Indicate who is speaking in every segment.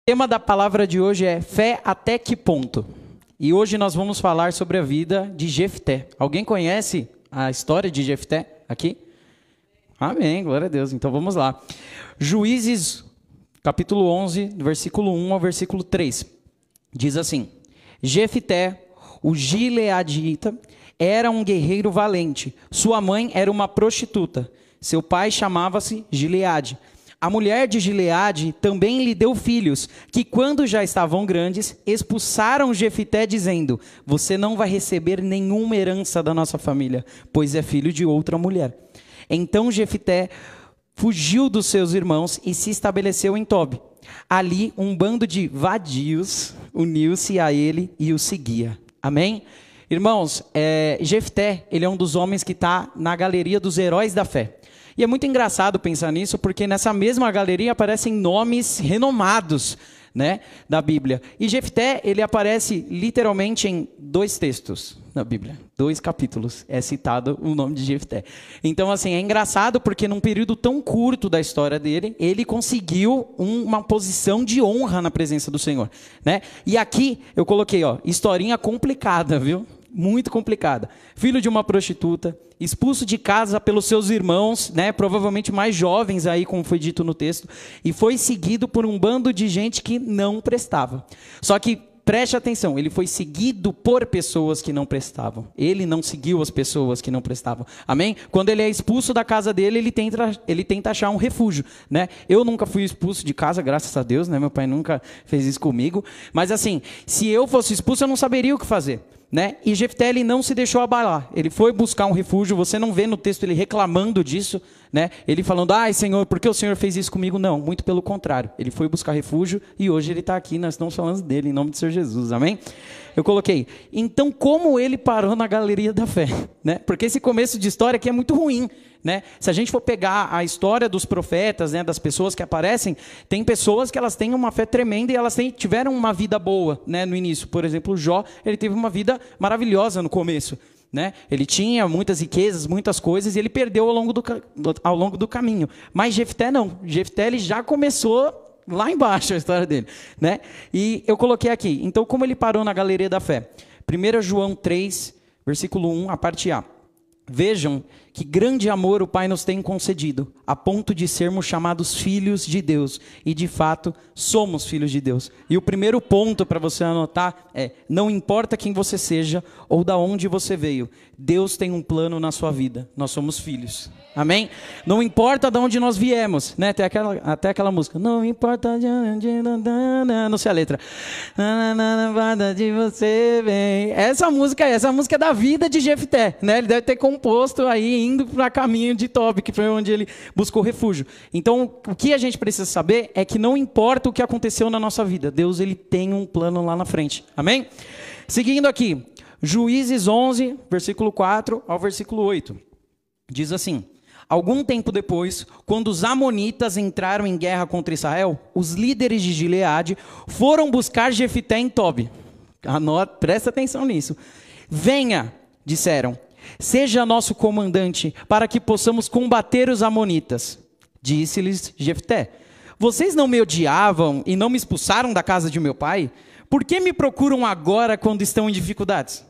Speaker 1: O tema da palavra de hoje é fé até que ponto? E hoje nós vamos falar sobre a vida de Jefté. Alguém conhece a história de Jefté aqui? Amém, glória a Deus. Então vamos lá. Juízes, capítulo 11, versículo 1 ao versículo 3. Diz assim: Jefté, o gileadita, era um guerreiro valente. Sua mãe era uma prostituta. Seu pai chamava-se Gileade. A mulher de Gileade também lhe deu filhos, que quando já estavam grandes, expulsaram Jefté dizendo: você não vai receber nenhuma herança da nossa família, pois é filho de outra mulher. Então Jefté fugiu dos seus irmãos e se estabeleceu em Tobi. Ali um bando de vadios uniu-se a ele e o seguia. Amém? Irmãos, Jefté, ele é um dos homens que está na galeria dos heróis da fé. E é muito engraçado pensar nisso, porque nessa mesma galeria aparecem nomes renomados, né, da Bíblia. E Jefté, ele aparece literalmente em 2 textos na Bíblia. 2 capítulos é citado o nome de Jefté. Então, assim, é engraçado porque num período tão curto da história dele, ele conseguiu uma posição de honra na presença do Senhor, né? E aqui eu coloquei, historinha complicada, viu? Muito complicada. Filho de uma prostituta, expulso de casa pelos seus irmãos, né, provavelmente mais jovens aí, como foi dito no texto, e foi seguido por um bando de gente que não prestava. Só que preste atenção, ele foi seguido por pessoas que não prestavam. Ele não seguiu as pessoas que não prestavam. Amém? Quando ele é expulso da casa dele, ele tenta achar um refúgio, né? Eu nunca fui expulso de casa, graças a Deus, né? Meu pai nunca fez isso comigo. Mas assim, se eu fosse expulso, eu não saberia o que fazer, né? E Jefté, ele não se deixou abalar. Ele foi buscar um refúgio. Você não vê no texto ele reclamando disso, né? Ele falando: ai, Senhor, por que o Senhor fez isso comigo? Não, muito pelo contrário. Ele foi buscar refúgio e hoje ele está aqui. Nós estamos falando dele, em nome do Senhor Jesus. Amém? Eu coloquei: então, como ele parou na galeria da fé, né? Porque esse começo de história aqui é muito ruim, né? Se a gente for pegar a história dos profetas, né, das pessoas que aparecem, tem pessoas que elas têm uma fé tremenda e elas tiveram uma vida boa, né, no início. Por exemplo, Jó, ele teve uma vida maravilhosa no começo, né? Ele tinha muitas riquezas, muitas coisas, e ele perdeu ao longo do caminho. Mas Jefté não. Jefté, ele já começou lá embaixo a história dele, né? E eu coloquei aqui, então, como ele parou na galeria da fé? 1 João 3, versículo 1, a parte A. Vejam que grande amor o Pai nos tem concedido, a ponto de sermos chamados filhos de Deus. E, de fato, somos filhos de Deus. E o primeiro ponto para você anotar é: não importa quem você seja ou de onde você veio, Deus tem um plano na sua vida. Nós somos filhos. Amém? Não importa de onde nós viemos, né? Tem até aquela música: não importa de onde... Não sei a letra. De você vem. Essa música é da vida de Jefté, né? Ele deve ter composto aí, indo para caminho de Tobi, que foi onde ele buscou refúgio. Então, o que a gente precisa saber é que não importa o que aconteceu na nossa vida, Deus, ele tem um plano lá na frente. Amém? Seguindo aqui, Juízes 11, versículo 4 ao versículo 8. Diz assim: algum tempo depois, quando os amonitas entraram em guerra contra Israel, os líderes de Gileade foram buscar Jefté em Tobi. Presta atenção nisso. Venha, disseram, seja nosso comandante, para que possamos combater os amonitas. Disse-lhes Jefté: vocês não me odiavam e não me expulsaram da casa de meu pai? Por que me procuram agora quando estão em dificuldades?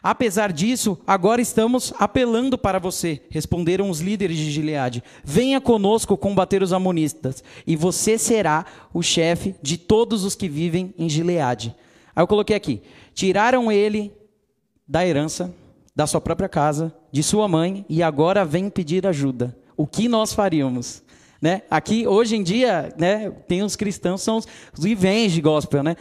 Speaker 1: Apesar disso, agora estamos apelando para você, responderam os líderes de Gileade. Venha conosco combater os amonitas, e você será o chefe de todos os que vivem em Gileade. Aí eu coloquei aqui: tiraram ele da herança, da sua própria casa, de sua mãe, e agora vem pedir ajuda. O que nós faríamos? Né? Aqui, hoje em dia, né, tem os cristãos, são os revenge gospel, né?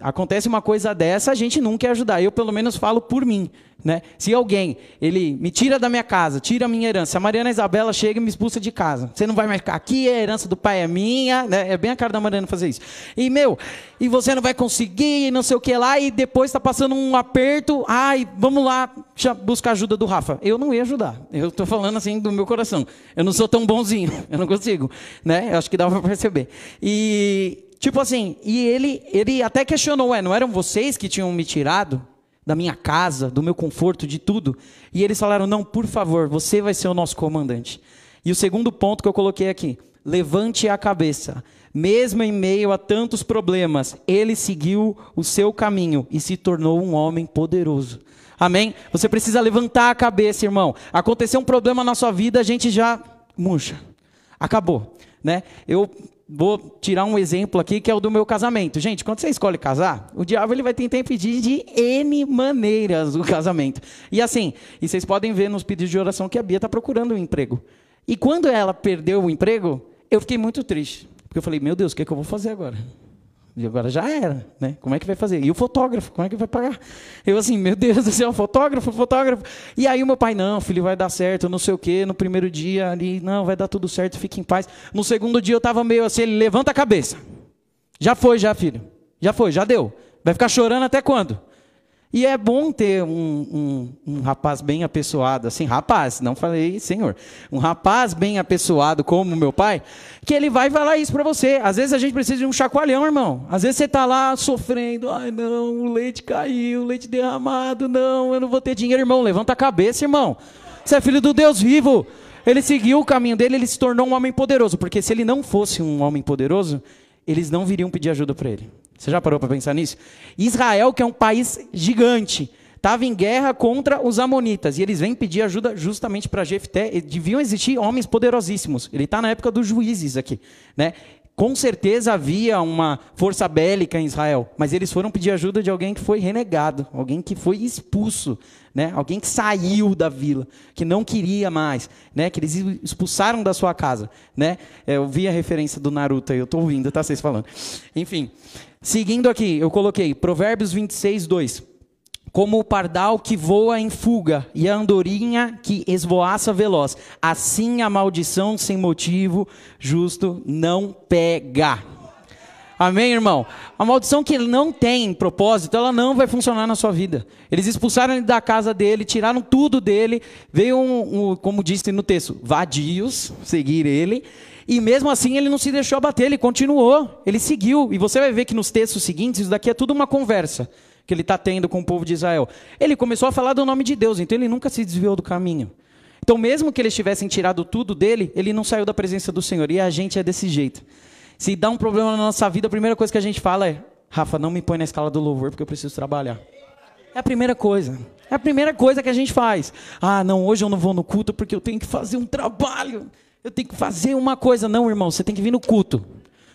Speaker 1: Acontece uma coisa dessa, a gente não quer ajudar. Eu, pelo menos, falo por mim, né? Se alguém, ele me tira da minha casa, tira a minha herança, se a Mariana Isabela chega e me expulsa de casa, você não vai mais ficar aqui, a herança do pai é minha, né? É bem a cara da Mariana fazer isso. E você não vai conseguir, não sei o que lá, e depois está passando um aperto, vamos lá buscar ajuda do Rafa. Eu não ia ajudar, eu estou falando assim do meu coração. Eu não sou tão bonzinho, eu não consigo, né? Eu acho que dá para perceber. Tipo assim, e ele até questionou: não eram vocês que tinham me tirado da minha casa, do meu conforto, de tudo? E eles falaram: não, por favor, você vai ser o nosso comandante. E o segundo ponto que eu coloquei aqui: levante a cabeça, Mesmo em meio a tantos problemas, ele seguiu o seu caminho e se tornou um homem poderoso. Amém? Você precisa levantar a cabeça, irmão. Aconteceu um problema na sua vida, a gente já murcha. Acabou, né? Eu vou tirar um exemplo aqui, que é o do meu casamento. Gente, quando você escolhe casar, o diabo ele vai tentar impedir de N maneiras o casamento. E assim, e vocês podem ver nos pedidos de oração que a Bia está procurando um emprego. E quando ela perdeu o emprego, eu fiquei muito triste. Porque eu falei, meu Deus, o que é que eu vou fazer agora? E agora já era, né? Como é que vai fazer? E o fotógrafo, como é que vai pagar? Eu assim, meu Deus do céu, fotógrafo. E aí o meu pai, não, filho, vai dar certo, não sei o quê. No primeiro dia ali, não, vai dar tudo certo, fique em paz. No segundo dia eu estava meio assim, ele levanta a cabeça. Já foi, já, filho. Já foi, já deu. Vai ficar chorando até quando? E é bom ter um rapaz bem apessoado, assim, rapaz, não falei senhor, um rapaz bem apessoado como meu pai, que ele vai falar isso para você. Às vezes a gente precisa de um chacoalhão, irmão. Às vezes você está lá sofrendo, ai não, o leite caiu, o leite derramado, não, eu não vou ter dinheiro, irmão. Levanta a cabeça, irmão. Você é filho do Deus vivo. Ele seguiu o caminho dele, ele se tornou um homem poderoso, porque se ele não fosse um homem poderoso, eles não viriam pedir ajuda para ele. Você já parou para pensar nisso? Israel, que é um país gigante, estava em guerra contra os amonitas. E eles vêm pedir ajuda justamente para Jefté. E deviam existir homens poderosíssimos. Ele está na época dos juízes aqui, né? Com certeza havia uma força bélica em Israel, mas eles foram pedir ajuda de alguém que foi renegado, alguém que foi expulso, né? Alguém que saiu da vila, que não queria mais, né? Que eles expulsaram da sua casa, né? Eu vi a referência do Naruto aí, eu estou ouvindo, tá? Vocês falando. Enfim, seguindo aqui, eu coloquei Provérbios 26, 2. Como o pardal que voa em fuga e a andorinha que esvoaça veloz, assim a maldição sem motivo justo não pega. Amém, irmão? A maldição que ele não tem propósito, ela não vai funcionar na sua vida. Eles expulsaram ele da casa dele, tiraram tudo dele, veio como disse no texto, vadios seguir ele, e mesmo assim ele não se deixou abater, ele continuou, ele seguiu. E você vai ver que nos textos seguintes, isso daqui é tudo uma conversa que ele está tendo com o povo de Israel. Ele começou a falar do nome de Deus, então ele nunca se desviou do caminho. Então mesmo que eles tivessem tirado tudo dele, ele não saiu da presença do Senhor. E a gente é desse jeito. Se dá um problema na nossa vida, a primeira coisa que a gente fala é, Rafa, não me põe na escala do louvor porque eu preciso trabalhar. É a primeira coisa. É a primeira coisa que a gente faz. Ah, não, hoje eu não vou no culto porque eu tenho que fazer um trabalho. Eu tenho que fazer uma coisa. Não, irmão, você tem que vir no culto.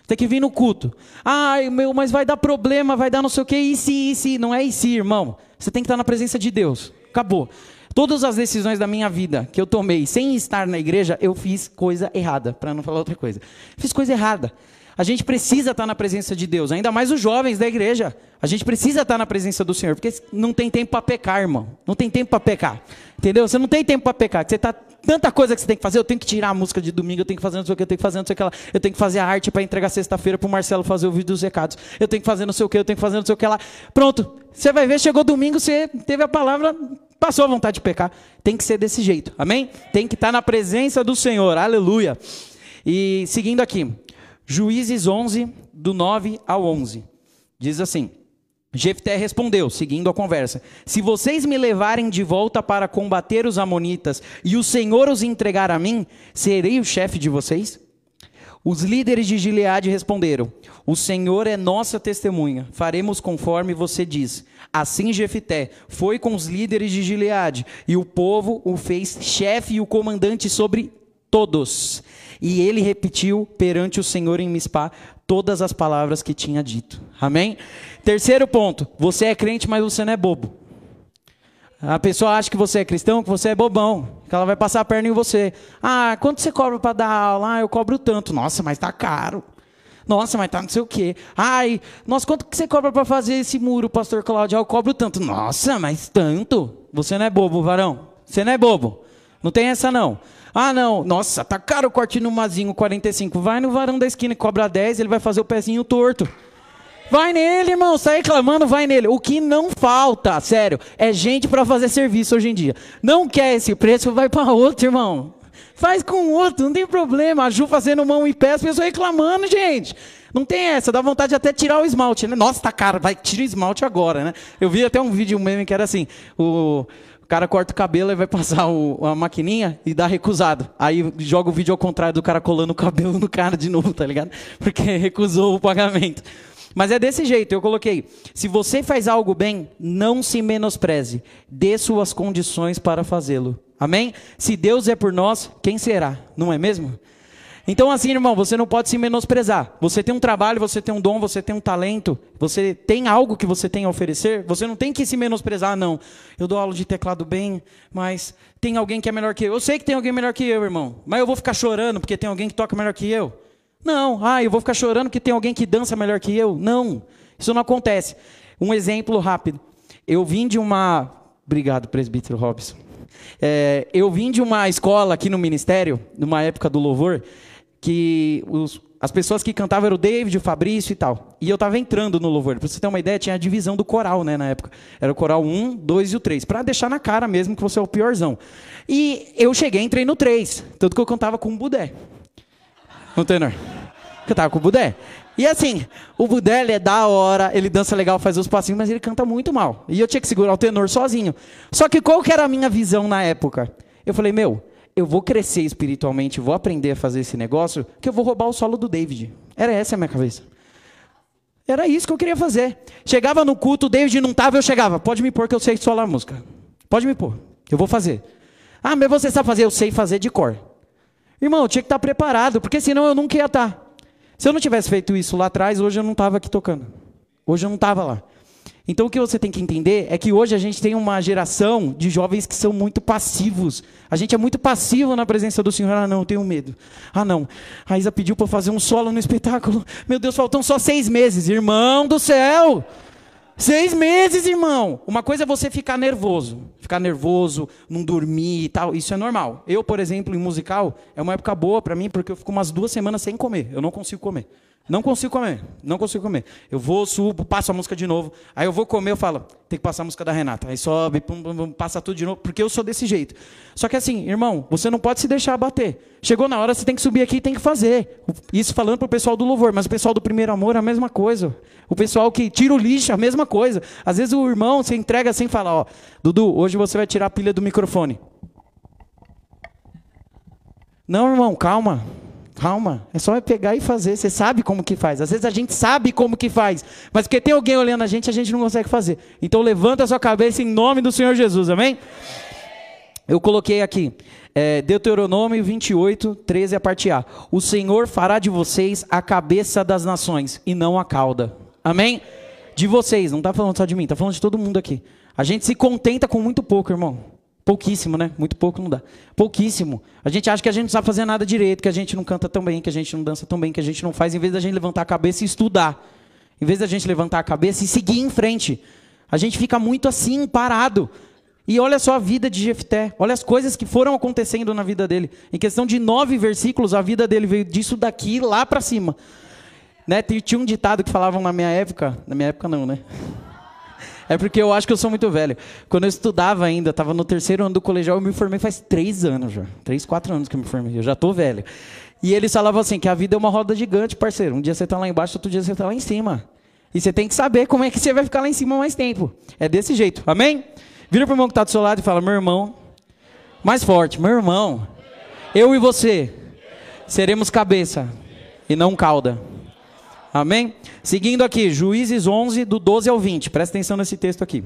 Speaker 1: Tem que vir no culto. Ai, meu, mas vai dar problema, vai dar não sei o quê. E se? Não é e se, irmão. Você tem que estar na presença de Deus. Acabou. Todas as decisões da minha vida que eu tomei sem estar na igreja, eu fiz coisa errada, para não falar outra coisa. Fiz coisa errada. A gente precisa estar na presença de Deus, ainda mais os jovens da igreja. A gente precisa estar na presença do Senhor, porque não tem tempo para pecar, irmão. Não tem tempo para pecar. Entendeu? Você não tem tempo para pecar. Você tá tanta coisa que você tem que fazer. Eu tenho que tirar a música de domingo, eu tenho que fazer não sei o que, eu tenho que fazer não sei o que lá. Eu tenho que fazer a arte para entregar sexta-feira para o Marcelo fazer o vídeo dos recados. Eu tenho que fazer não sei o que, eu tenho que fazer não sei o que lá. Pronto. Você vai ver, chegou domingo, você teve a palavra, passou a vontade de pecar. Tem que ser desse jeito. Amém? Tem que estar na presença do Senhor. Aleluia. E seguindo aqui. Juízes 11, do 9 ao 11. Diz assim. Jefté respondeu, seguindo a conversa: se vocês me levarem de volta para combater os amonitas e o Senhor os entregar a mim, serei o chefe de vocês? Os líderes de Gileade responderam: o Senhor é nossa testemunha, faremos conforme você diz. Assim Jefté foi com os líderes de Gileade, e o povo o fez chefe e o comandante sobre todos. E ele repetiu perante o Senhor em Mispá todas as palavras que tinha dito. Amém? Terceiro ponto, você é crente, mas você não é bobo. A pessoa acha que você é cristão, que você é bobão, que ela vai passar a perna em você. Ah, quanto você cobra para dar aula? Ah, eu cobro tanto. Nossa, mas tá caro. Nossa, mas tá não sei o quê. Ai, nossa, quanto que você cobra para fazer esse muro, pastor Cláudio? Ah, eu cobro tanto. Nossa, mas tanto? Você não é bobo, varão. Você não é bobo. Não tem essa não. Ah, não. Nossa, tá caro o corte no Mazinho 45. Vai no varão da esquina e cobra 10, ele vai fazer o pezinho torto. Vai nele, irmão, sai reclamando, vai nele. O que não falta, sério, é gente para fazer serviço hoje em dia. Não quer esse preço, vai para outro, irmão. Faz com outro, não tem problema. A Ju fazendo mão e pé, as pessoas reclamando, gente. Não tem essa, dá vontade de até tirar o esmalte, né? Nossa, tá caro, vai, tira o esmalte agora, né? Eu vi até um vídeo, um meme que era assim, o cara corta o cabelo e vai passar a maquininha e dá recusado. Aí joga o vídeo ao contrário do cara colando o cabelo no cara de novo, tá ligado? Porque recusou o pagamento. Mas é desse jeito, eu coloquei. Se você faz algo bem, não se menospreze. Dê suas condições para fazê-lo. Amém? Se Deus é por nós, quem será? Não é mesmo? Então assim, irmão, você não pode se menosprezar. Você tem um trabalho, você tem um dom, você tem um talento, você tem algo que você tem a oferecer, você não tem que se menosprezar, não. Eu dou aula de teclado bem, mas tem alguém que é melhor que eu. Eu sei que tem alguém melhor que eu, irmão, mas eu vou ficar chorando porque tem alguém que toca melhor que eu? Não. Eu vou ficar chorando porque tem alguém que dança melhor que eu? Não. Isso não acontece. Um exemplo rápido. Eu vim de uma... Obrigado, presbítero Robson. Eu vim de uma escola aqui no ministério, numa época do louvor, que as pessoas que cantavam eram o David, o Fabrício e tal. E eu estava entrando no louvor. Para você ter uma ideia, tinha a divisão do coral, né, na época. Era o coral 1, 2 e o 3. Para deixar na cara mesmo que você é o piorzão. E eu cheguei, entrei no 3. Tanto que eu cantava com o Budé. No tenor. Cantava com o Budé. E assim, o Budé, ele é da hora, ele dança legal, faz os passinhos, mas ele canta muito mal. E eu tinha que segurar o tenor sozinho. Só que qual que era a minha visão na época? Eu falei, eu vou crescer espiritualmente, vou aprender a fazer esse negócio, que eu vou roubar o solo do David. Era essa a minha cabeça. Era isso que eu queria fazer. Chegava no culto, o David não estava, eu chegava. Pode me pôr que eu sei solar a música. Pode me pôr, eu vou fazer. Mas você sabe fazer? Eu sei fazer de cor. Irmão, eu tinha que estar preparado, porque senão eu nunca ia estar. Se eu não tivesse feito isso lá atrás, hoje eu não estava aqui tocando. Hoje eu não estava lá. Então o que você tem que entender é que hoje a gente tem uma geração de jovens que são muito passivos. A gente é muito passivo na presença do Senhor. Não, eu tenho medo. Não, a Isa pediu para fazer um solo no espetáculo. Meu Deus, faltam só 6 meses. Irmão do céu! 6 meses, irmão! Uma coisa é você ficar nervoso, não dormir e tal. Isso é normal. Eu, por exemplo, em musical, é uma época boa para mim, porque eu fico umas 2 semanas sem comer. Eu não consigo comer. Não consigo comer. Eu vou, subo, passo a música de novo. Aí eu vou comer, eu falo, tem que passar a música da Renata. Aí sobe, passa tudo de novo, porque eu sou desse jeito. Só que assim, irmão, você não pode se deixar abater. Chegou na hora, você tem que subir aqui e tem que fazer. Isso falando para o pessoal do louvor, mas o pessoal do primeiro amor é a mesma coisa. O pessoal que tira o lixo é a mesma coisa. Às vezes o irmão, você entrega sem falar, Dudu, hoje você vai tirar a pilha do microfone. Não, irmão, calma, é só pegar e fazer, você sabe como que faz. Às vezes a gente sabe como que faz, mas porque tem alguém olhando a gente não consegue fazer. Então levanta a sua cabeça em nome do Senhor Jesus, amém? Eu coloquei aqui, Deuteronômio 28, 13, a parte A. O Senhor fará de vocês a cabeça das nações e não a cauda, amém? De vocês, não está falando só de mim, está falando de todo mundo aqui. A gente se contenta com muito pouco, irmão. Pouquíssimo, né? Muito pouco não dá. Pouquíssimo. A gente acha que a gente não sabe fazer nada direito, que a gente não canta tão bem, que a gente não dança tão bem, que a gente não faz, em vez da gente levantar a cabeça e estudar. Em vez da gente levantar a cabeça e seguir em frente. A gente fica muito assim, parado. E olha só a vida de Jefté. Olha as coisas que foram acontecendo na vida dele. Em questão de 9 versículos, a vida dele veio disso daqui lá para cima. Né? Tinha um ditado que falavam na minha época não, né? É porque eu acho que eu sou muito velho. Quando eu estudava ainda, estava no 3º ano do colegial, eu me formei faz 3 anos já. 3, 4 anos que eu me formei, eu já estou velho. E eles falavam assim, que a vida é uma roda gigante, parceiro. Um dia você está lá embaixo, outro dia você está lá em cima. E você tem que saber como é que você vai ficar lá em cima mais tempo. É desse jeito, amém? Vira para o irmão que está do seu lado e fala, meu irmão, mais forte, meu irmão, eu e você seremos cabeça e não cauda. Amém? Seguindo aqui, Juízes 11, do 12 ao 20. Presta atenção nesse texto aqui.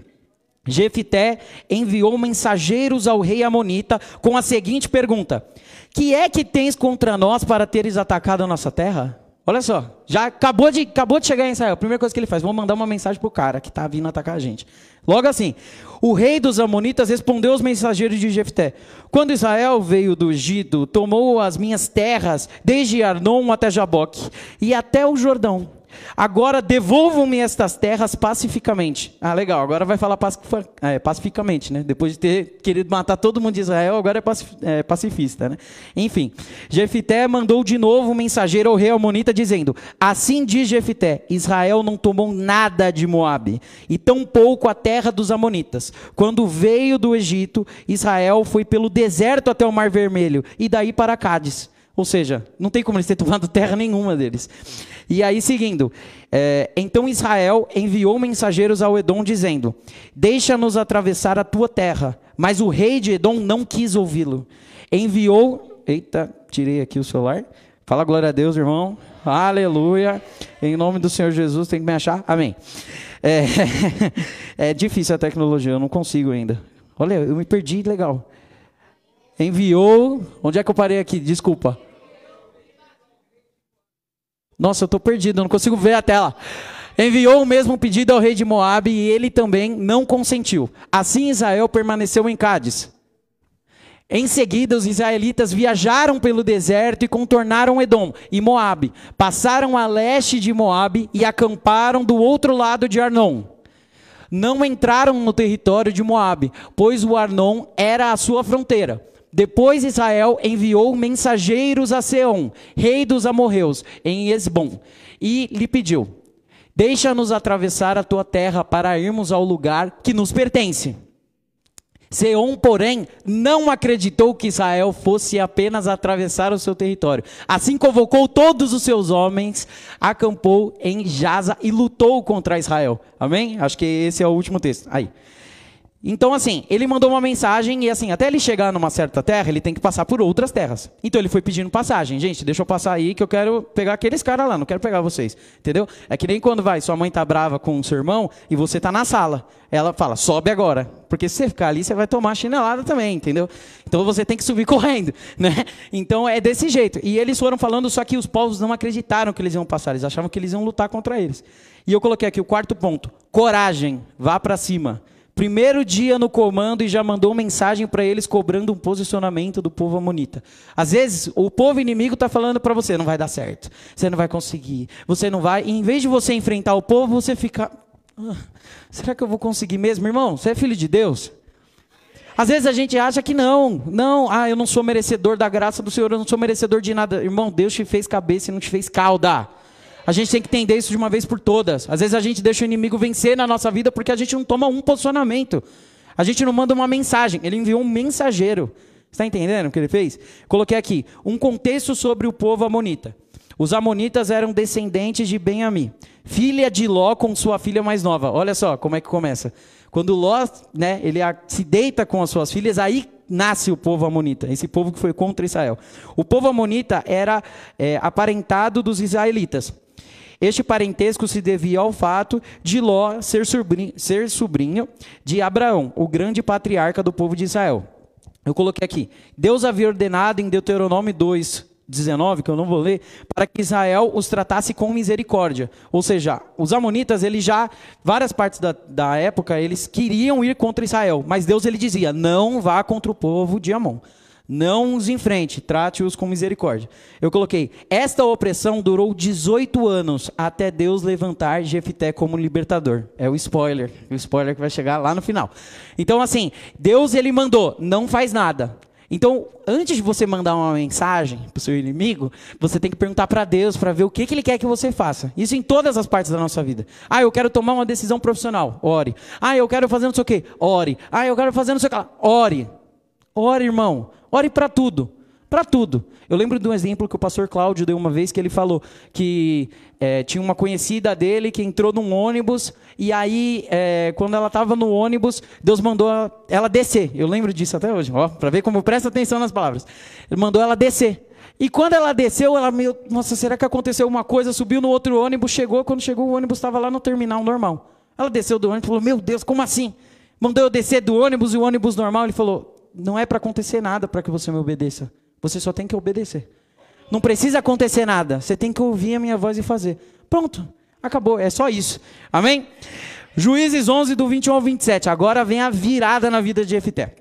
Speaker 1: Jefté enviou mensageiros ao rei Amonita com a seguinte pergunta. Que é que tens contra nós para teres atacado a nossa terra? Olha só, já acabou de chegar em Israel. A primeira coisa que ele faz, vamos mandar uma mensagem para o cara que está vindo atacar a gente. Logo assim, o rei dos Amonitas respondeu aos mensageiros de Jefté. Quando Israel veio do Egito, tomou as minhas terras, desde Arnon até Jaboque, e até o Jordão. Agora devolvam-me estas terras pacificamente. Legal, agora vai falar pacificamente, né? Depois de ter querido matar todo mundo de Israel, agora é pacifista, né? Enfim, Jefté mandou de novo um mensageiro ao rei Amonita dizendo, assim diz Jefté, Israel não tomou nada de Moabe, e tampouco a terra dos Amonitas. Quando veio do Egito, Israel foi pelo deserto até o Mar Vermelho, e daí para Cádiz. Ou seja, não tem como eles terem tomado terra nenhuma deles. E aí, seguindo, então Israel enviou mensageiros ao Edom dizendo, deixa-nos atravessar a tua terra, Mas o rei de Edom não quis ouvi-lo. Enviou... Eita, tirei aqui o celular. Fala glória a Deus, irmão. Aleluia. Em nome do Senhor Jesus, tem que me achar. Amém. É difícil a tecnologia, eu não consigo ainda. Olha, eu me perdi, legal. Enviou... Onde é que eu parei aqui? Desculpa. Nossa, eu estou perdido, eu não consigo ver a tela. Enviou o mesmo pedido ao rei de Moabe e ele também não consentiu. Assim Israel permaneceu em Cádiz. Em seguida, os israelitas viajaram pelo deserto e contornaram Edom e Moabe. Passaram a leste de Moabe e acamparam do outro lado de Arnon. Não entraram no território de Moabe, pois o Arnon era a sua fronteira. Depois Israel enviou mensageiros a Seom, rei dos amorreus, em Esbom, e lhe pediu: deixa-nos atravessar a tua terra para irmos ao lugar que nos pertence. Seom, porém, não acreditou que Israel fosse apenas atravessar o seu território. Assim convocou todos os seus homens, acampou em Jaza e lutou contra Israel. Amém? Acho que esse é o último texto. Aí. Então, assim, ele mandou uma mensagem e, assim, até ele chegar numa certa terra, ele tem que passar por outras terras. Então, ele foi pedindo passagem. Gente, deixa eu passar aí que eu quero pegar aqueles caras lá, não quero pegar vocês. Entendeu? É que nem quando sua mãe tá brava com o seu irmão e você tá na sala. Ela fala, sobe agora. Porque se você ficar ali, você vai tomar chinelada também, entendeu? Então, você tem que subir correndo, né? Então, é desse jeito. E eles foram falando, só que os povos não acreditaram que eles iam passar. Eles achavam que eles iam lutar contra eles. E eu coloquei aqui o quarto ponto. Coragem, vá para cima. Primeiro dia no comando e já mandou mensagem para eles cobrando um posicionamento do povo amonita. Às vezes, o povo inimigo está falando para você, não vai dar certo, você não vai conseguir, você não vai. E em vez de você enfrentar o povo, você fica... será que eu vou conseguir mesmo? Irmão, você é filho de Deus? Às vezes a gente acha que não, eu não sou merecedor da graça do Senhor, eu não sou merecedor de nada. Irmão, Deus te fez cabeça e não te fez cauda. A gente tem que entender isso de uma vez por todas. Às vezes a gente deixa o inimigo vencer na nossa vida porque a gente não toma um posicionamento. A gente não manda uma mensagem. Ele enviou um mensageiro. Você está entendendo o que ele fez? Coloquei aqui um contexto sobre o povo amonita. Os amonitas eram descendentes de Ben-Ami, filha de Ló com sua filha mais nova. Olha só como é que começa. Quando Ló, né, ele se deita com as suas filhas, aí nasce o povo amonita, esse povo que foi contra Israel. O povo amonita era aparentado dos israelitas. Este parentesco se devia ao fato de Ló ser sobrinho de Abraão, o grande patriarca do povo de Israel. Eu coloquei aqui, Deus havia ordenado em Deuteronômio 2:19, que eu não vou ler, para que Israel os tratasse com misericórdia. Ou seja, os amonitas, várias partes da época, eles queriam ir contra Israel, mas Deus ele dizia, não vá contra o povo de Amon. Não os enfrente, trate-os com misericórdia. Eu coloquei, esta opressão durou 18 anos, até Deus levantar Jefté como libertador. É o spoiler que vai chegar lá no final. Então assim, Deus ele mandou, não faz nada. Então, antes de você mandar uma mensagem para o seu inimigo, você tem que perguntar para Deus, para ver o que ele quer que você faça. Isso em todas as partes da nossa vida. Eu quero tomar uma decisão profissional, ore. Eu quero fazer não sei o quê, ore. Eu quero fazer não sei o que lá, ore. Ore, irmão. Ore para tudo. Para tudo. Eu lembro de um exemplo que o pastor Cláudio deu uma vez, que ele falou que tinha uma conhecida dele que entrou num ônibus, e aí, quando ela estava no ônibus, Deus mandou ela descer. Eu lembro disso até hoje, para ver como presta atenção nas palavras. Ele mandou ela descer. E quando ela desceu, nossa, será que aconteceu uma coisa? Subiu no outro ônibus, quando chegou o ônibus estava lá no terminal normal. Ela desceu do ônibus e falou, meu Deus, como assim? Mandou eu descer do ônibus e o ônibus normal, ele falou, não é para acontecer nada para que você me obedeça. Você só tem que obedecer. Não precisa acontecer nada. Você tem que ouvir a minha voz e fazer. Pronto. Acabou. É só isso. Amém? Juízes 11, do 21 ao 27. Agora vem a virada na vida de Jefté.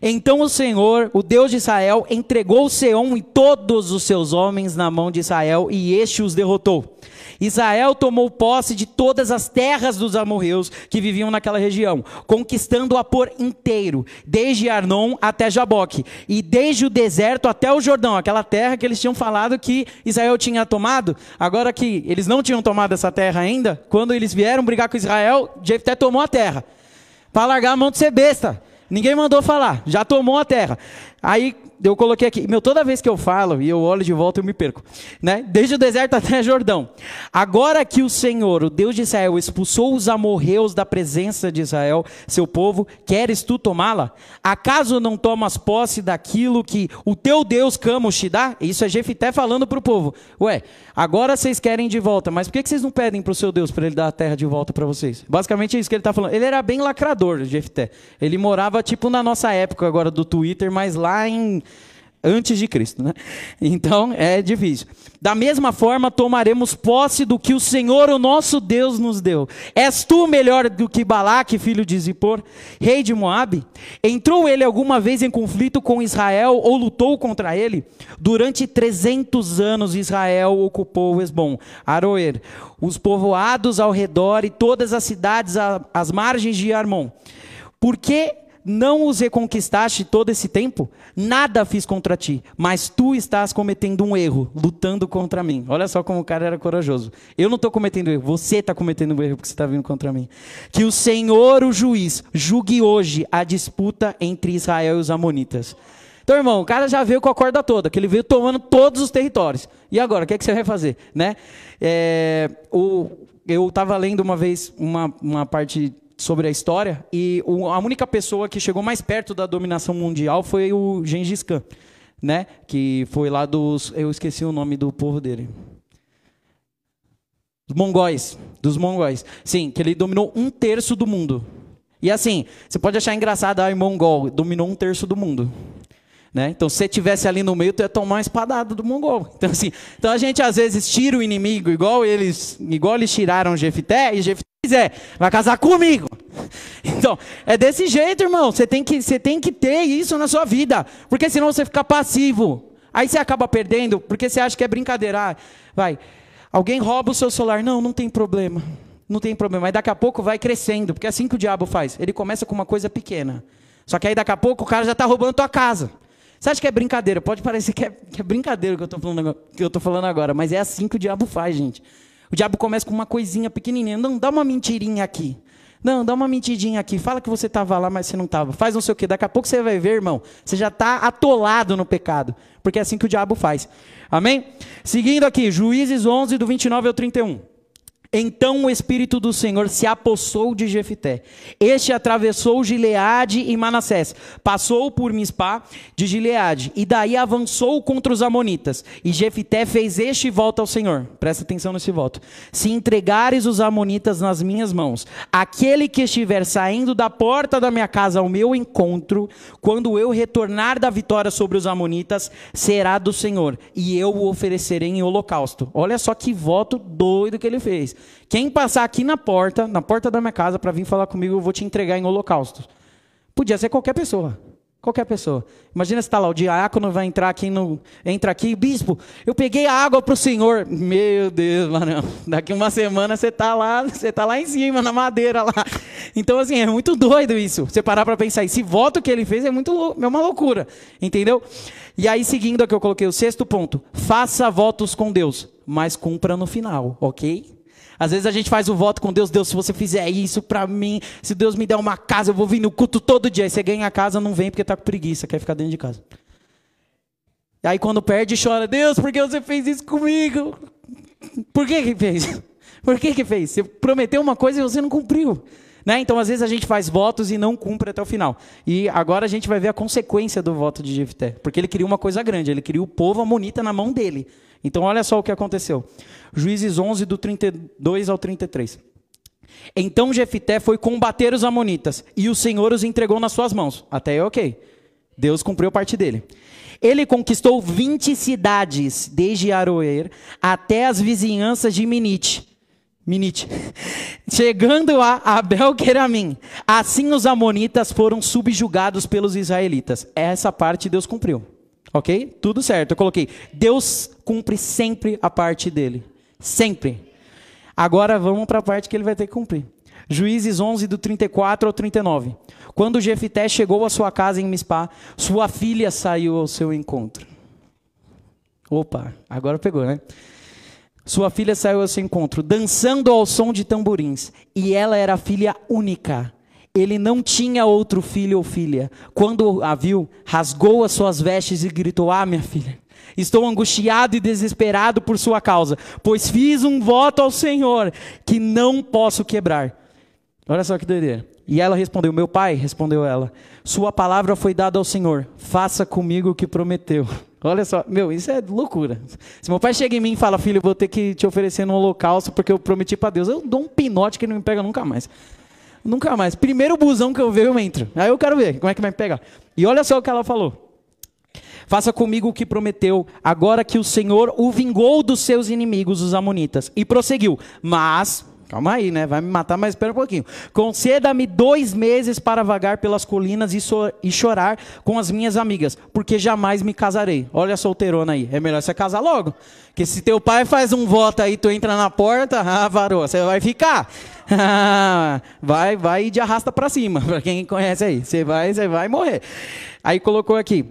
Speaker 1: Então o Senhor, o Deus de Israel, entregou Seom e todos os seus homens na mão de Israel, e este os derrotou. Israel tomou posse de todas as terras dos amorreus que viviam naquela região, conquistando-a por inteiro, desde Arnon até Jaboque, e desde o deserto até o Jordão, aquela terra que eles tinham falado que Israel tinha tomado. Agora que eles não tinham tomado essa terra ainda, quando eles vieram brigar com Israel, Jefté tomou a terra, para largar a mão de ser besta. Ninguém mandou falar, já tomou a terra. Aí eu coloquei aqui, toda vez que eu falo e eu olho de volta eu me perco, né? Desde o deserto até Jordão. Agora que o Senhor, o Deus de Israel, expulsou os amorreus da presença de Israel, seu povo, queres tu tomá-la? Acaso não tomas posse daquilo que o teu Deus Camus te dá? Isso é Jefté falando para o povo. Ué, agora vocês querem de volta, mas por que vocês não pedem para o seu Deus para ele dar a terra de volta para vocês? Basicamente é isso que ele está falando. Ele era bem lacrador, Jefté. Ele morava tipo na nossa época agora do Twitter, mas lá antes de Cristo, né? Então é difícil. Da mesma forma tomaremos posse do que o Senhor, o nosso Deus, nos deu. És tu melhor do que Balaque, filho de Zippor, rei de Moabe? Entrou ele alguma vez em conflito com Israel ou lutou contra ele? Durante 300 anos Israel ocupou Hesbom, Aroer, os povoados ao redor e todas as cidades às margens de Armon. Por que não os reconquistaste todo esse tempo? Nada fiz contra ti, mas tu estás cometendo um erro, lutando contra mim. Olha só como o cara era corajoso. Eu não estou cometendo erro, você está cometendo um erro porque você está vindo contra mim. Que o Senhor, o juiz, julgue hoje a disputa entre Israel e os amonitas. Então, irmão, o cara já veio com a corda toda, que ele veio tomando todos os territórios. E agora, o que é que você vai fazer? Né? Eu estava lendo uma vez uma parte sobre a história, e a única pessoa que chegou mais perto da dominação mundial foi o Gengis Khan, né? Que foi lá eu esqueci o nome do povo dele. Dos mongóis. Sim, que ele dominou 1/3 do mundo. E assim, você pode achar engraçado, o mongol dominou 1/3 do mundo. Né? Então, se você estivesse ali no meio, tu ia tomar uma espadada do mongol. Então, assim, a gente às vezes tira o inimigo, igual eles tiraram Jefté, e Jefté vai casar comigo. Então, é desse jeito, irmão. Você tem que ter isso na sua vida, porque senão você fica passivo. Aí você acaba perdendo, porque você acha que é brincadeira. Alguém rouba o seu celular. Não tem problema. Não tem problema. Mas daqui a pouco vai crescendo, porque é assim que o diabo faz. Ele começa com uma coisa pequena. Só que aí daqui a pouco o cara já está roubando a tua casa. Você acha que é brincadeira? Pode parecer que é brincadeira que eu estou falando agora, mas é assim que o diabo faz, gente. O diabo começa com uma coisinha pequenininha. Não, dá uma mentirinha aqui. Não, dá uma mentidinha aqui. Fala que você estava lá, mas você não estava. Faz não sei o quê. Daqui a pouco você vai ver, irmão. Você já está atolado no pecado. Porque é assim que o diabo faz. Amém? Seguindo aqui, Juízes 11, do 29 ao 31. Então o Espírito do Senhor se apossou de Jefté. Este atravessou Gileade e Manassés, passou por Mispá de Gileade, e daí avançou contra os amonitas. E Jefté fez este voto ao Senhor. Presta atenção nesse voto. Se entregares os amonitas nas minhas mãos, aquele que estiver saindo da porta da minha casa ao meu encontro, quando eu retornar da vitória sobre os amonitas, será do Senhor, e eu o oferecerei em holocausto. Olha só que voto doido que ele fez. Quem passar aqui na porta da minha casa para vir falar comigo, eu vou te entregar em holocausto. Podia ser qualquer pessoa. Qualquer pessoa. Imagina se está lá, o diácono vai entrar aqui, entra aqui, bispo, eu peguei a água para o senhor. Meu Deus, mano, daqui uma semana você está lá em cima, na madeira lá. Então, assim, é muito doido isso. Você parar para pensar, esse voto que ele fez é uma loucura, entendeu? E aí, seguindo aqui, eu coloquei o 6º ponto. Faça votos com Deus, mas cumpra no final, ok? Às vezes a gente faz o voto com Deus, se você fizer isso para mim, se Deus me der uma casa, eu vou vir no culto todo dia. Aí você ganha a casa, não vem porque está com preguiça, quer ficar dentro de casa. E aí quando perde, chora, Deus, por que você fez isso comigo? Por que fez? Por que fez? Você prometeu uma coisa e você não cumpriu. Né? Então às vezes a gente faz votos e não cumpre até o final. E agora a gente vai ver a consequência do voto de Jefté. Porque ele queria uma coisa grande, ele queria o povo amonita na mão dele. Então olha só o que aconteceu. Juízes 11, do 32 ao 33. Então Jefté foi combater os amonitas, e o Senhor os entregou nas suas mãos. Até aí, ok. Deus cumpriu a parte dele. Ele conquistou 20 cidades, desde Aroer até as vizinhanças de Minite, chegando a Abel-Queramim. Assim os amonitas foram subjugados pelos israelitas. Essa parte Deus cumpriu. Ok? Tudo certo. Eu coloquei. Deus cumpre sempre a parte dele. Sempre. Agora vamos para a parte que ele vai ter que cumprir. Juízes 11, do 34 ao 39. Quando Jefté chegou à sua casa em Mispá, sua filha saiu ao seu encontro. Opa, agora pegou, né? Sua filha saiu ao seu encontro, dançando ao som de tamborins. E ela era filha única. Ele não tinha outro filho ou filha. Quando a viu, rasgou as suas vestes e gritou: ah, minha filha, estou angustiado e desesperado por sua causa, pois fiz um voto ao Senhor que não posso quebrar. Olha só que doideira. E ela respondeu: meu pai, respondeu ela, sua palavra foi dada ao Senhor, faça comigo o que prometeu. Olha só, meu, isso é loucura. Se meu pai chega em mim e fala: filho, eu vou ter que te oferecer no holocausto porque eu prometi para Deus, eu dou um pinote que ele não me pega nunca mais. Nunca mais. Primeiro busão que eu ver, eu entro. Aí eu quero ver como é que vai me pegar. E olha só o que ela falou: faça comigo o que prometeu, agora que o Senhor o vingou dos seus inimigos, os amonitas. E prosseguiu: mas, calma aí, né? Vai me matar, mas espera um pouquinho. Conceda-me 2 meses para vagar pelas colinas e chorar com as minhas amigas, porque jamais me casarei. Olha a solteirona aí. É melhor você casar logo. Porque se teu pai faz um voto aí, tu entra na porta, varou, você vai ficar. vai de arrasta para cima, para quem conhece aí. Você vai morrer. Aí colocou aqui: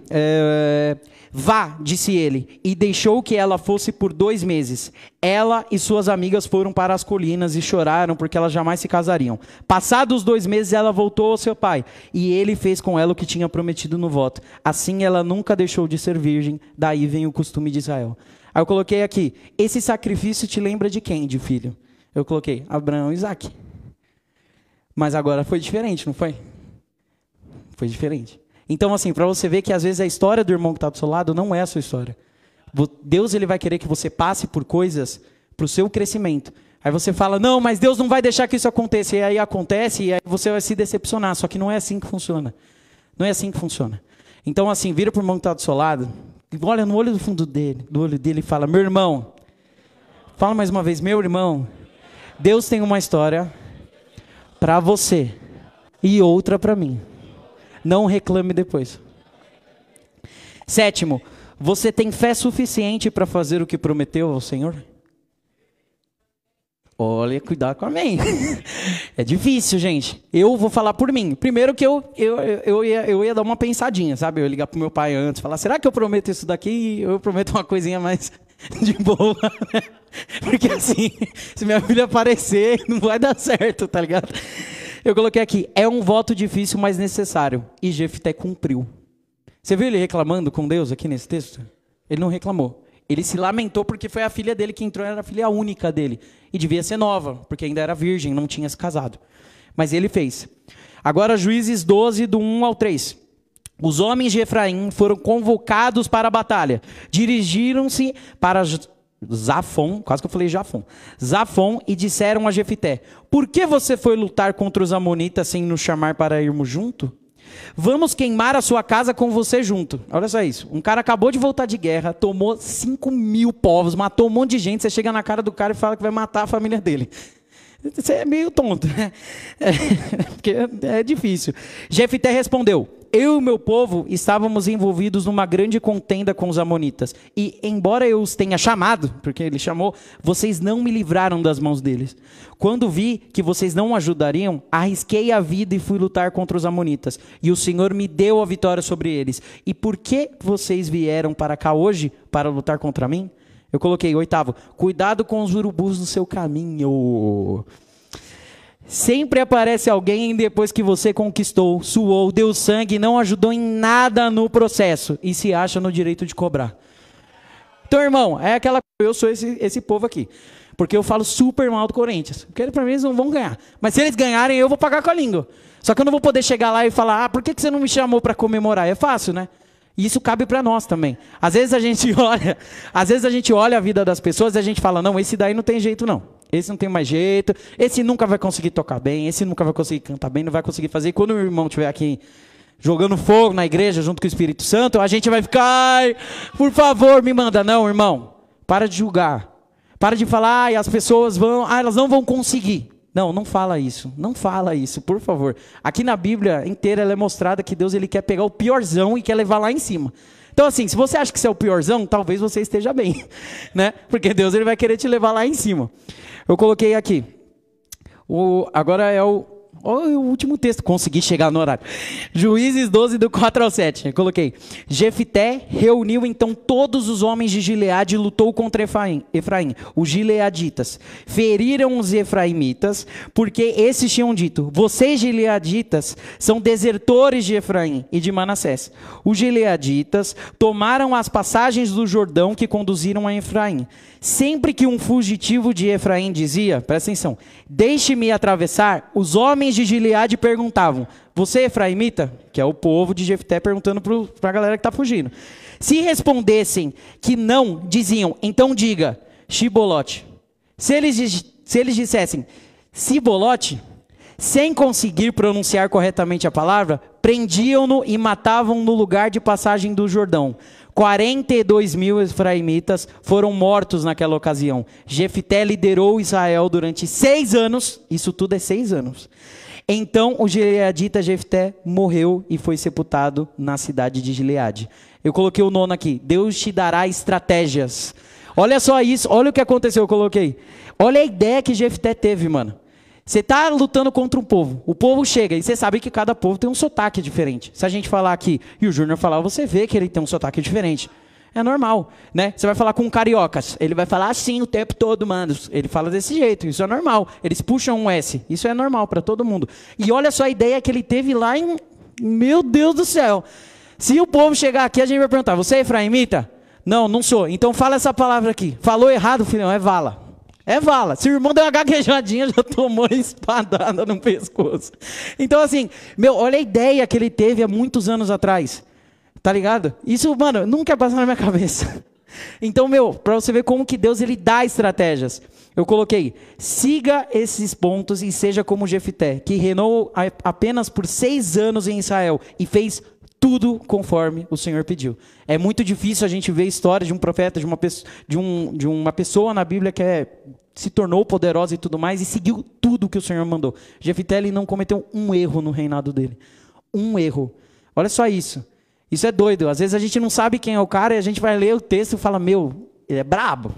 Speaker 1: vá, disse ele, e deixou que ela fosse por 2 meses. Ela e suas amigas foram para as colinas e choraram, porque elas jamais se casariam. Passados 2 meses, ela voltou ao seu pai, e ele fez com ela o que tinha prometido no voto. Assim ela nunca deixou de ser virgem, daí vem o costume de Israel. Aí eu coloquei aqui: esse sacrifício te lembra de quem, de filho? Eu coloquei Abraão e Isaac. Mas agora foi diferente, não foi? Foi diferente. Então, assim, para você ver que às vezes a história do irmão que está do seu lado não é a sua história. Deus, ele vai querer que você passe por coisas para o seu crescimento. Aí você fala: não, mas Deus não vai deixar que isso aconteça. E aí acontece, e aí você vai se decepcionar. Só que não é assim que funciona. Não é assim que funciona. Então, assim, vira para o irmão que está do seu lado, olha no olho do fundo dele, do olho dele, e fala: meu irmão, fala mais uma vez: meu irmão, Deus tem uma história para você e outra para mim. Não reclame depois. 7, você tem fé suficiente para fazer o que prometeu ao Senhor? Olha, cuidado com a mim. É difícil, gente. Eu vou falar por mim. Primeiro que eu ia dar uma pensadinha, sabe? Eu ia ligar pro meu pai antes, falar: será que eu prometo isso daqui? Eu prometo uma coisinha mais de boa. Porque assim, se minha filha aparecer, não vai dar certo, tá ligado? Eu coloquei aqui: é um voto difícil, mas necessário. E Jefté cumpriu. Você viu ele reclamando com Deus aqui nesse texto? Ele não reclamou. Ele se lamentou porque foi a filha dele que entrou, era a filha única dele. E devia ser nova, porque ainda era virgem, não tinha se casado. Mas ele fez. Agora, Juízes 12, do 1 ao 3. Os homens de Efraim foram convocados para a batalha. Dirigiram-se para Zafon, quase que eu falei Jafon. Zafon, e disseram a Jefté: por que você foi lutar contra os amonitas sem nos chamar para irmos junto? Vamos queimar a sua casa com você junto. Olha só isso. Um cara acabou de voltar de guerra, tomou 5.000 povos, matou um monte de gente. Você chega na cara do cara e fala que vai matar a família dele. Você é meio tonto, né? Porque é difícil. Jefté respondeu: eu e o meu povo estávamos envolvidos numa grande contenda com os amonitas. E, embora eu os tenha chamado, porque ele chamou, vocês não me livraram das mãos deles. Quando vi que vocês não ajudariam, arrisquei a vida e fui lutar contra os amonitas. E o Senhor me deu a vitória sobre eles. E por que vocês vieram para cá hoje para lutar contra mim? Eu coloquei 8º: cuidado com os urubus do seu caminho. Sempre aparece alguém depois que você conquistou, suou, deu sangue, não ajudou em nada no processo e se acha no direito de cobrar. Então, irmão, é aquela coisa: eu sou esse povo aqui. Porque eu falo super mal do Corinthians. Porque para mim eles não vão ganhar. Mas se eles ganharem, eu vou pagar com a língua. Só que eu não vou poder chegar lá e falar: por que você não me chamou para comemorar? É fácil, né? E isso cabe para nós também. Às vezes a gente olha a vida das pessoas e a gente fala: não, esse daí não tem jeito não. Esse não tem mais jeito. Esse nunca vai conseguir tocar bem. Esse nunca vai conseguir cantar bem. Não vai conseguir fazer. E quando o irmão estiver aqui jogando fogo na igreja junto com o Espírito Santo, a gente vai ficar: ai, por favor, me manda. Não, irmão. Para de julgar. Para de falar: ai, as pessoas elas não vão conseguir. Não, não fala isso. Não fala isso, por favor. Aqui na Bíblia inteira ela é mostrada que Deus, ele quer pegar o piorzão e quer levar lá em cima. Então, assim, se você acha que você é o piorzão, talvez você esteja bem, né? Porque Deus, ele vai querer te levar lá em cima. Eu coloquei aqui. Agora é o Olha o último texto, consegui chegar no horário. Juízes 12, do 4 ao 7. Eu coloquei. Jefté reuniu então todos os homens de Gileade e lutou contra Efraim, os gileaditas. Feriram os efraimitas, porque esses tinham dito: vocês gileaditas são desertores de Efraim e de Manassés. Os gileaditas tomaram as passagens do Jordão que conduziram a Efraim. Sempre que um fugitivo de Efraim dizia, presta atenção, deixe-me atravessar, os homens de Gileade perguntavam: você é efraimita? Que é o povo de Jefté perguntando para a galera que está fugindo. Se respondessem que não, diziam: então diga, Shibolote. Se eles dissessem Sibolote, sem conseguir pronunciar corretamente a palavra, prendiam-no e matavam no lugar de passagem do Jordão. 42.000 efraimitas foram mortos naquela ocasião. Jefté liderou Israel durante 6 anos. Isso tudo é 6 anos. Então o gileadita Jefté morreu e foi sepultado na cidade de Gileade. Eu coloquei o 9 aqui. Deus te dará estratégias. Olha só isso. Olha o que aconteceu. Eu coloquei. Olha a ideia que Jefté teve, mano. Você está lutando contra um povo. O povo chega e você sabe que cada povo tem um sotaque diferente. Se a gente falar aqui e o Júnior falar, você vê que ele tem um sotaque diferente. É normal, né? Você vai falar com um cariocas. Ele vai falar assim o tempo todo, mano. Ele fala desse jeito. Isso é normal. Eles puxam um S. Isso é normal para todo mundo. E olha só a ideia que ele teve lá em... Meu Deus do céu. Se o povo chegar aqui, a gente vai perguntar: você é efraimita? Não, não sou. Então fala essa palavra aqui. Falou errado, filhão. É vala. É vala. Se o irmão deu uma gaguejadinha, já tomou espadada no pescoço. Então, assim, olha a ideia que ele teve há muitos anos atrás. Tá ligado? Isso, mano, nunca passou na minha cabeça. Então, pra você ver como que Deus, ele dá estratégias. Eu coloquei: siga esses pontos e seja como Jefté, que reinou apenas por 6 anos em Israel e fez tudo conforme o Senhor pediu. É muito difícil a gente ver a história de um profeta, de uma pessoa na Bíblia que se tornou poderosa e tudo mais e seguiu tudo que o Senhor mandou. Jefté, ele não cometeu um erro no reinado dele. Um erro. Olha só isso. Isso é doido. Às vezes a gente não sabe quem é o cara e a gente vai ler o texto e fala: meu, ele é brabo.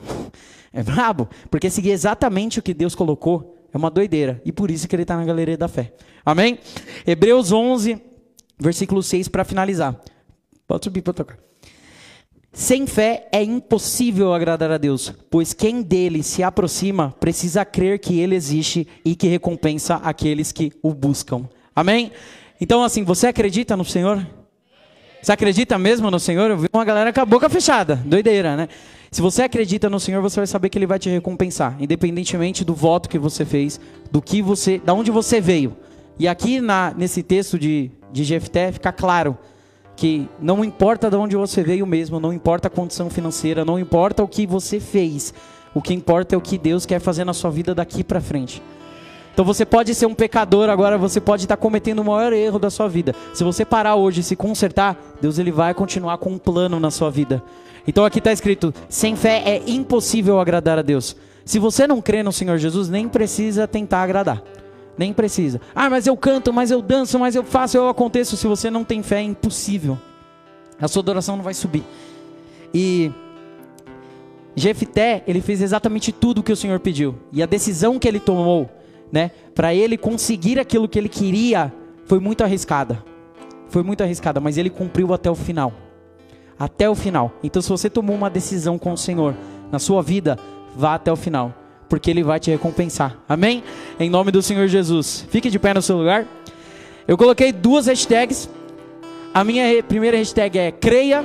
Speaker 1: É brabo. Porque seguir exatamente o que Deus colocou é uma doideira. E por isso que ele está na galeria da fé. Amém? Hebreus 11... versículo 6 para finalizar. Pode subir para tocar. Sem fé é impossível agradar a Deus, pois quem dele se aproxima precisa crer que ele existe e que recompensa aqueles que o buscam. Amém? Então, assim, você acredita no Senhor? Você acredita mesmo no Senhor? Eu vi uma galera com a boca fechada. Doideira, né? Se você acredita no Senhor, você vai saber que ele vai te recompensar, independentemente do voto que você fez, da onde você veio. E aqui nesse texto de Jefté fica claro que não importa de onde você veio mesmo, não importa a condição financeira, não importa o que você fez, o que importa é o que Deus quer fazer na sua vida daqui para frente. Então você pode ser um pecador agora, você pode estar cometendo o maior erro da sua vida. Se você parar hoje e se consertar, Deus, ele vai continuar com um plano na sua vida. Então aqui está escrito: sem fé é impossível agradar a Deus. Se você não crê no Senhor Jesus, nem precisa tentar agradar. Nem precisa. Ah, mas eu canto, mas eu danço, mas eu faço, eu aconteço. Se você não tem fé, é impossível. A sua adoração não vai subir. E Jefté, ele fez exatamente tudo o que o Senhor pediu. E a decisão que ele tomou, né, para ele conseguir aquilo que ele queria, foi muito arriscada. Foi muito arriscada, mas ele cumpriu até o final. Até o final. Então, se você tomou uma decisão com o Senhor na sua vida, vá até o final, porque ele vai te recompensar. Amém? Em nome do Senhor Jesus. Fique de pé no seu lugar. Eu coloquei 2 hashtags. A minha primeira hashtag é creia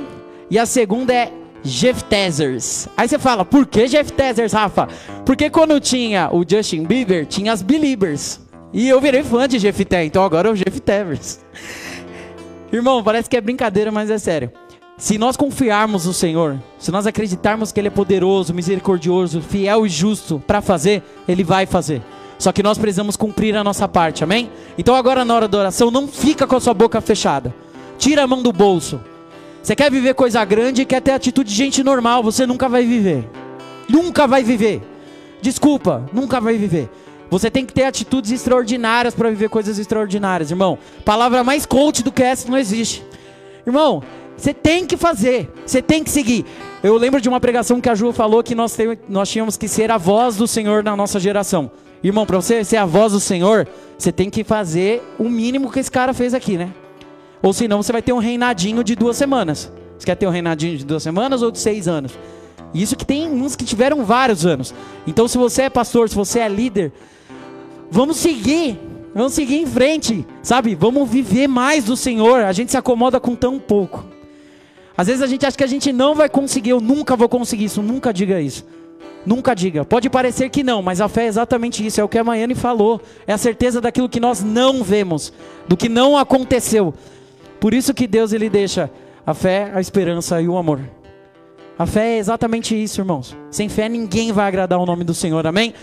Speaker 1: e a segunda é Jeftézers. Aí você fala: por que Jeftézers, Rafa? Porque quando tinha o Justin Bieber, tinha as Beliebers. E eu virei fã de Jefté, então agora é o Jeftézers. Irmão, parece que é brincadeira, mas é sério. Se nós confiarmos no Senhor, se nós acreditarmos que Ele é poderoso, misericordioso, fiel e justo para fazer, Ele vai fazer. Só que nós precisamos cumprir a nossa parte, amém? Então agora na hora da oração, não fica com a sua boca fechada. Tira a mão do bolso. Você quer viver coisa grande e quer ter atitude de gente normal, você nunca vai viver. Nunca vai viver. Desculpa, nunca vai viver. Você tem que ter atitudes extraordinárias para viver coisas extraordinárias, irmão. Palavra mais coach do que essa não existe. Irmão, você tem que fazer, você tem que seguir. Eu lembro de uma pregação que a Ju falou que nós tínhamos que ser a voz do Senhor na nossa geração. Irmão, para você ser a voz do Senhor, você tem que fazer o mínimo que esse cara fez aqui, né? Ou senão você vai ter um reinadinho de 2 semanas. Você quer ter um reinadinho de 2 semanas ou de 6 anos? Isso que tem uns que tiveram vários anos. Então se você é pastor, se você é líder, vamos seguir em frente, sabe? Vamos viver mais do Senhor. A gente se acomoda com tão pouco. Às vezes a gente acha que a gente não vai conseguir, eu nunca vou conseguir isso, nunca diga isso. Nunca diga, pode parecer que não, mas a fé é exatamente isso, é o que a Maiane falou. É a certeza daquilo que nós não vemos, do que não aconteceu. Por isso que Deus ele deixa a fé, a esperança e o amor. A fé é exatamente isso, irmãos. Sem fé ninguém vai agradar o nome do Senhor, amém?